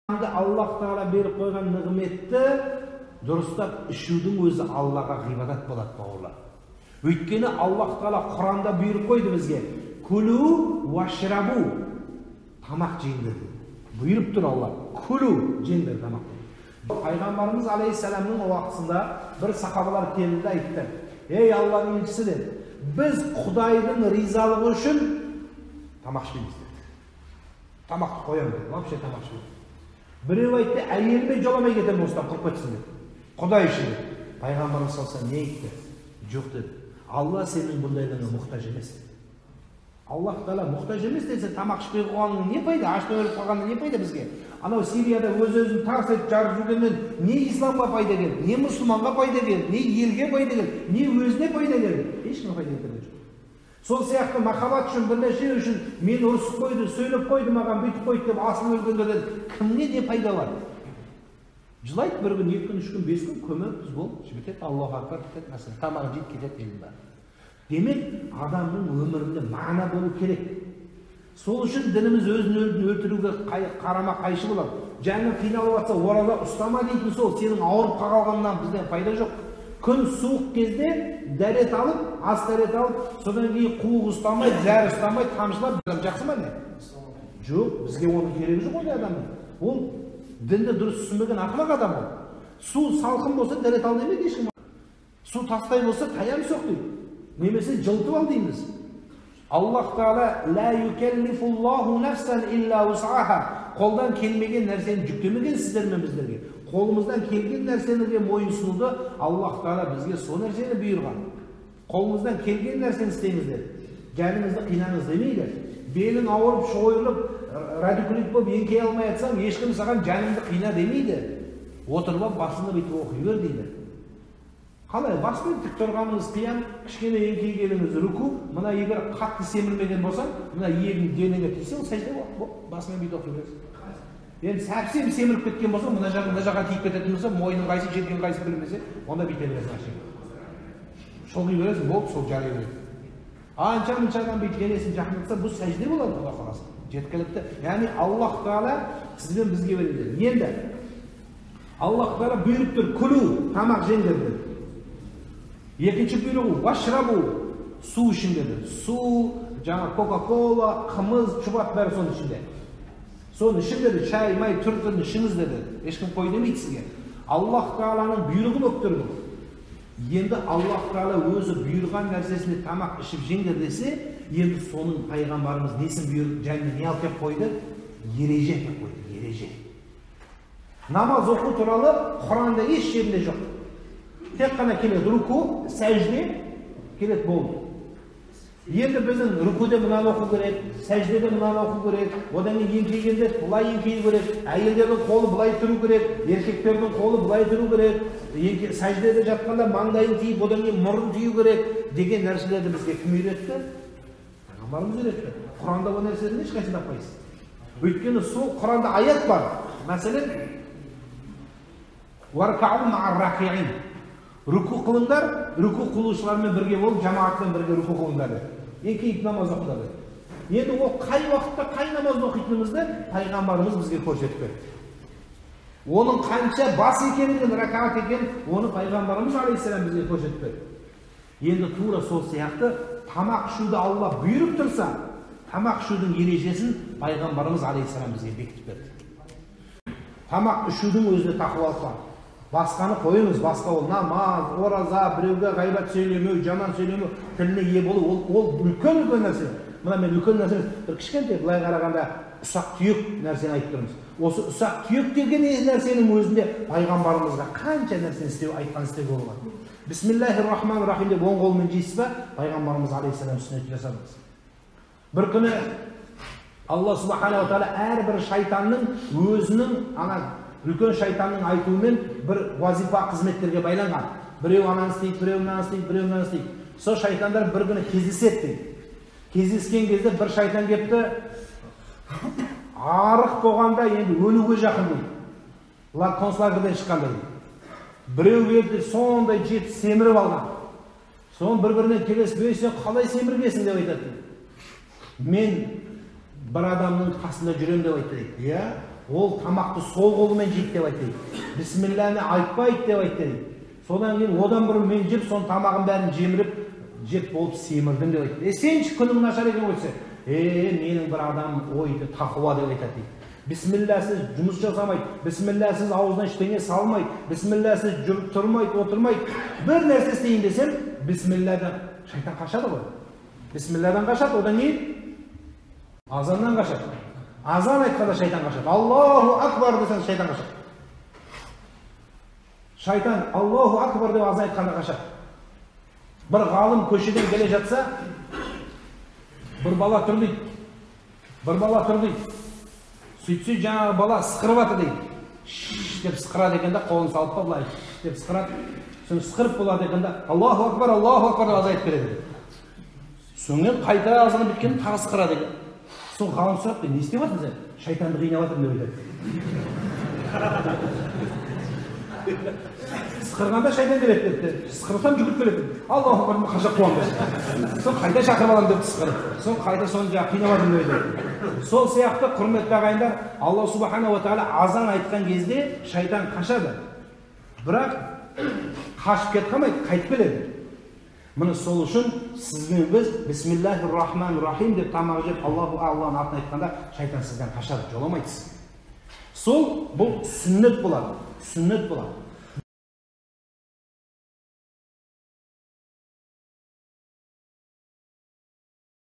Allah Taala berip koygan nimetni durustap işүүдүн өзү Аллага гыйбадат болот бауырлар. Өйткені Allah Taala Құранда бұйырып қойды бізге. Күлу вашрабу. Тамақ жеңдер. Бұйырып тұр Алла. Күлу жеңдер тамақ. Пайғамбарымыз алейхиссаламның уақытында бір сахабалар келді айтты. Ей Алланың елшісі деді. Біз Құдайдың ризалығы үшін тамақ ішпейміз деді. Тамақты қоямыз деді. Вообще тамақ ішпейміз. Біреу айтты, әйеліме жоламай кетемін осыдан құрып кетсін деді. Құдай үшін деді. Пайғамбарымыз салса не айтты? Жоқ деді. Алла сенің бұндайлығыңа мұқтаж емес. Аллах Таала мұқтаж емес десе, тамақ ішпей қойғанның не пайда? Аштан өліп қалғанның не пайда бізге? Анау Сирияда өз-өзін тарс етіп жарып жүргеннен не исламға пайда келді, не мұсылманға пайда келді, не елге пайда келді, не өзіне пайда келді? Ешкімге пайда келген жоқ. Сол сияқты махаббат үшін, бір нәрсе үшін мен ұрысып қойды, сөйлеп қойды, маған бүйтіп қойды деп асыл өлгендерден кімге не пайда бар? Жылайды бір күн, 2 күн, 3 күн, 5 күн көмек бол, жібітеді, Аллаху акбар кетеді, мәселе тамағы жейді кетеді елдің бәрі. Демек, адамның өмірінде мағына болу керек. Сол үшін дініміз өзін өлтіруге қарама қайшы болады. Жаңа қиналып жатса, ораза ұстама дейтін сол, сенің ауырып қалғаннан бізден пайда жоқ. Күн суық кезде дәрет алып, ас дәрет алып, содан кейін қуық ұстамай, зәр ұстамай, тамшылап, жақсы ма не? Жоқ, бізге оның керегі жоқ ондай адамның. Ол дінді дұрыс түсінбеген ақымақ адам ол. Су салқын болса дәрет ал демейді ешкім. Су тастай болса таян соқ дейді. Немесе жылтып ал дейміз. Аллах Таала ла юкеллифуллаху нафсан илля усаха. Қолдан келмеген нәрсені жүктемеген сіздермен біздерге. Қолымыздан келген нәрсеге мойынсынуды Аллах Таала бізге сол нәрсені бұйырған. Қолымыздан келген нәрсені істеңіздер. Жаныңызды қинаңыз демейді. Белің ауырып, шойылып, радикулит болып еңкей алмай жатсаң, ешкім саған жаныңды қина демейді. Отырып алып басыңды бүйтіп оқи бер дейді. Қалай, баспен тік тұрғаныңыз қиян, кішкене еңкейгеніңіз руку, мына егер қатты семірмеген болсаң, мына иегің денеңе тисе, ол сәжде болады. Басымен бүйтіп оқи бересің. Енді сәпсем семіріп кеткен болса, мына жаға тиіп кететін болса, мойның қайсы, жеткен қайсы білмесе, онда бүйте бересің ашық. Шолғи бересің, болып, сол жарай береді. Анша-мұншадан бүйтіп денесін жақындатса, бұл сәжде болады, Құда қаласа. Жеткілікті. Яғни Аллах Таала сізден бізге береді. Енді Аллах Таала бұйырып тұр, күлу, тамақ жеңдер деді. Екінші бұйрығы вашрабу, су ішіңдер. Су, жаңа кока-кола, қымыз, шұбат бәрі соның ішінде. Соның ішіңдер, шай, май, түр-түрін ішіңіз деді. Ешкім қой демейді сізге. Аллах Тааланың бұйрығын өптірді. Енді Аллах Таала өзі бұйырған нәрсесіне тамақ ішіп жеңдер десе, енді соның пайғамбарымыз несін бұйырып, және не алып кеп қойды? Ереже деп қойды, ереже. Намаз оқу туралы Құранда еш жерінде жоқ. Тек қана келеді руку, сәжде келеді болды. Енді біздің рукуде мынаны оқу керек, сәждеде мынаны оқу керек, одан кейін еңкейгенде бұлай еңкею керек, әйелдердің қолы бұлай тұру керек, еркектердің қолы бұлай тұру керек, сәждеде жатқанда маңдайын тиіп, одан кейін мұрын тию керек деген нәрселерді бізге кім үйретті? Пайғамбарымыз үйретті. Құранда бұл нәрселерді ешқайсысын таппайсыз. Өйткені сол Құранда аят бар. Мәселен, варкау мa'ар-раки'ин. Руку қылыңдар, руку қылушылармен бірге болып, жамаатпен бірге руку қылыңдар. Еңкейіп намаз оқыңдар. Енді ол қай уақытта қай намазды оқитынымызды пайғамбарымыз бізге көрсетіп берді. Оның қанша бас екенін, ракат екенін, оны пайғамбарымыз алейхиссалам бізге көрсетіп берді. Енді тура сол сияқты тамақ ішуді Алла бұйырып тұрса, тамақ ішудің ережесін пайғамбарымыз алейхиссалам бізге бекітіп берді. Тамақ ішудің өзіне тақуалық бар. Басқаны қойыңыз, басқа ол намаз, ораза, біреуге ғайбат сөйлемеу, жаман сөйлемеу, тіліне ие болу, ол үлкен нәрсе. Мына мен үлкен нәрсе, бір кішкентай былай қарағанда ұсақ түйек нәрсені айтып тұрмыз. Осы ұсақ түйек деген нәрсенің өзінде пайғамбарымызға қанша нәрсені істеу, айтқан істеуге болады. Бисмиллахир-рахманир-рахим деп оң қолмен жейсіз ба, пайғамбарымыз алейхиссалам сүннет жасадыңыз. Bir күні Алла субханаху ва тағала әрбір шайтанның өзінің үлкен шайтанның айтуымен бір вазифа қызметтерге байланған. Біреу ананы істейді, біреу мынаны істейді, біреу мынаны істейді. Сол шайтандар бір күні кездеседі дейді. Кездескен кезде бір шайтан кепті, арық болғанда енді өлуге жақын дейді. Бұлар концлагерьден шыққандай дейді. Біреу келді, сондай жетіп семіріп алған. Соның бір-бірінен келесіп, сен қалай семіргесің деп айтады. Мен бір адамның қасында жүрем деп айтты дейді. ол тамақты сол қолымен жейді деп айтты дейді. Бисмиллахны айтпайды деп айтты дейді. Содан кейін одан бұрын мен жеп, соның тамағын бәрін жеміріп, жеп болып семірдім деп айтты. Сенші күнің нашар екен қойса, менің бір адам ойды тақуа деп айтады дейді. Бисмиллахсыз жұмыс жасамайды, бисмиллахсыз аузына ештеңе салмайды, бисмиллахсыз жүріп тұрмайды, отырмайды. Бір нәрсе істейін десем, бисмиллахдан шайтан қашады ғой. Бисмиллахдан қашады, одан не? Азаннан қашады. Азан айтқанда шайтан қашады. Аллаху акбар десең шайтан қашады. Шайтан Аллаху акбар деп азан айтқанда қашады. Бір ғалым көшеден келе жатса, бір бала тұр дейді. Бір бала тұр дейді. Сөйтсе жаңағы бала сықырып аты дейді. Шш деп сықырады екен де, қолын салып та былай деп сықырады. Соң сықырып болады екен де, Аллаху акбар деп азан айтып береді. Соңмен қайта азаны біткенде тағы сықырады екен. Соң ғалым сұрап, не істеп жатырсың сен? Шайтанды қинап жатырмын деп айтады. Сықырғанда шайтан келеді депті. Сықырсам жүгіріп келеді. Аллаху акбар қаша қуамын деп. Соң қайта шақырып аламын деп сықырып. Соң қайта соны жаңағы қинап жатырмын деп айтады. Сол сияқты құрметті ағайындар, Алла субхана ва тағала азан айтқан кезде шайтан қашады. Бірақ қашып кетіп қалмайды, қайтып келеді. Міне сол үшін сізбен біз бисмиллахир-рахманир-рахим деп тамақ жеп Алланың атын айтқанда шайтан сізден қашады, жоламайды сізге. Сол бұл сүннет болады. Сүннет болады.